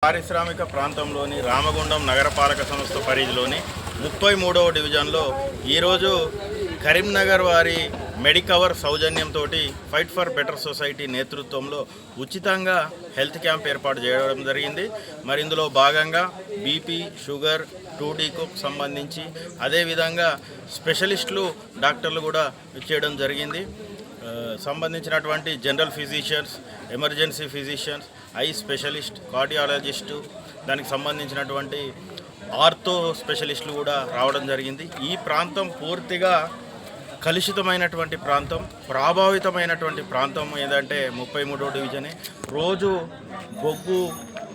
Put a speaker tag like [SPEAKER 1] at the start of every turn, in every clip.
[SPEAKER 1] పారిశ్రామిక ప్రాంతంలోని రామగుండం నగరపాలక సంస్థ పరిధిలోని 33వ డివిజన్లో ఈరోజు కరీంనగర్ వారి మెడికవర్ సౌజన్యంతో ఫైట్ ఫర్ బెటర్ సొసైటీ నేతృత్వంలో ఉచితంగా హెల్త్ క్యాంప్ ఏర్పాటు చేయడం జరిగింది. మరి ఇందులో భాగంగా బీపీ, షుగర్, 2Dకు సంబంధించి అదేవిధంగా స్పెషలిస్టులు డాక్టర్లు కూడా చేయడం జరిగింది. సంబంధించినటువంటి general physicians, emergency physicians, I specialist, cardiologist, దానికి సంబంధించినటువంటి ఆర్థో స్పెషలిస్టులు కూడా రావడం జరిగింది. ఈ ప్రాంతం పూర్తిగా కలుషితమైనటువంటి ప్రాంతం, ప్రభావితమైనటువంటి ప్రాంతం ఏదంటే 33వ డివిజనే. రోజు బొగ్గు,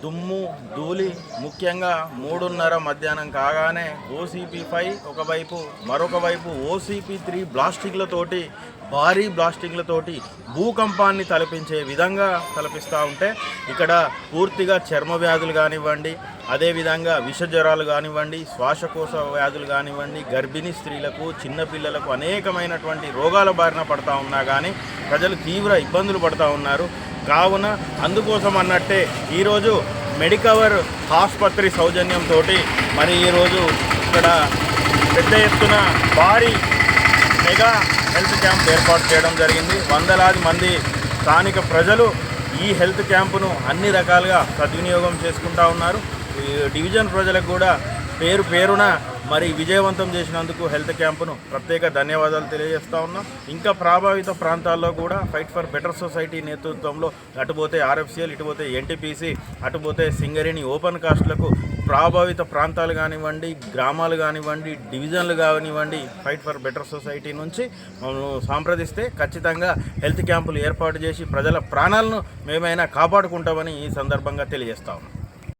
[SPEAKER 1] దుమ్ము, ధూళి, ముఖ్యంగా 3:30 మధ్యాహ్నం కాగానే OCP5 ఒకవైపు, మరొక వైపు OCP3 బ్లాస్టింగ్లతోటి, భారీ బ్లాస్టింగ్లతోటి భూకంపాన్ని తలపించే విధంగా తలపిస్తూ ఉంటే ఇక్కడ పూర్తిగా చర్మ వ్యాధులు కానివ్వండి, అదేవిధంగా విషజ్వరాలు కానివ్వండి, శ్వాసకోశ వ్యాధులు కానివ్వండి, గర్భిణీ స్త్రీలకు, చిన్నపిల్లలకు అనేకమైనటువంటి రోగాల బారిన పడుతూ ఉన్నా కానీ ప్రజలు తీవ్ర ఇబ్బందులు పడుతూ ఉన్నారు. కావున అందుకోసం అన్నట్టే ఈరోజు మెడికవర్ ఆసుపత్రి సౌజన్యంతో మరి ఈరోజు ఇక్కడ పెద్ద ఎత్తున భారీ మెగా హెల్త్ క్యాంప్ ఏర్పాటు చేయడం జరిగింది. వందలాది మంది స్థానిక ప్రజలు ఈ హెల్త్ క్యాంపును అన్ని రకాలుగా సద్వినియోగం చేసుకుంటూ ఉన్నారు. ఈ డివిజన్ ప్రజలకు కూడా పేరు పేరున మరి విజయవంతం చేసినందుకు హెల్త్ క్యాంపును ప్రత్యేక ధన్యవాదాలు తెలియజేస్తూ ఉన్నాం. ఇంకా ప్రభావిత ప్రాంతాల్లో కూడా ఫైట్ ఫర్ బెటర్ సొసైటీ నేతృత్వంలో అటుపోతే RFCL, ఇటుపోతే NTPC, అటుపోతే సింగరేణి ఓపెన్ కాస్ట్లకు ప్రభావిత ప్రాంతాలు కానివ్వండి, గ్రామాలు కానివ్వండి, డివిజన్లు కానివ్వండి, ఫైట్ ఫర్ బెటర్ సొసైటీ నుంచి సంప్రదిస్తే ఖచ్చితంగా హెల్త్ క్యాంపులు ఏర్పాటు చేసి ప్రజల ప్రాణాలను మేమైనా కాపాడుకుంటామని ఈ సందర్భంగా తెలియజేస్తా ఉన్నాం.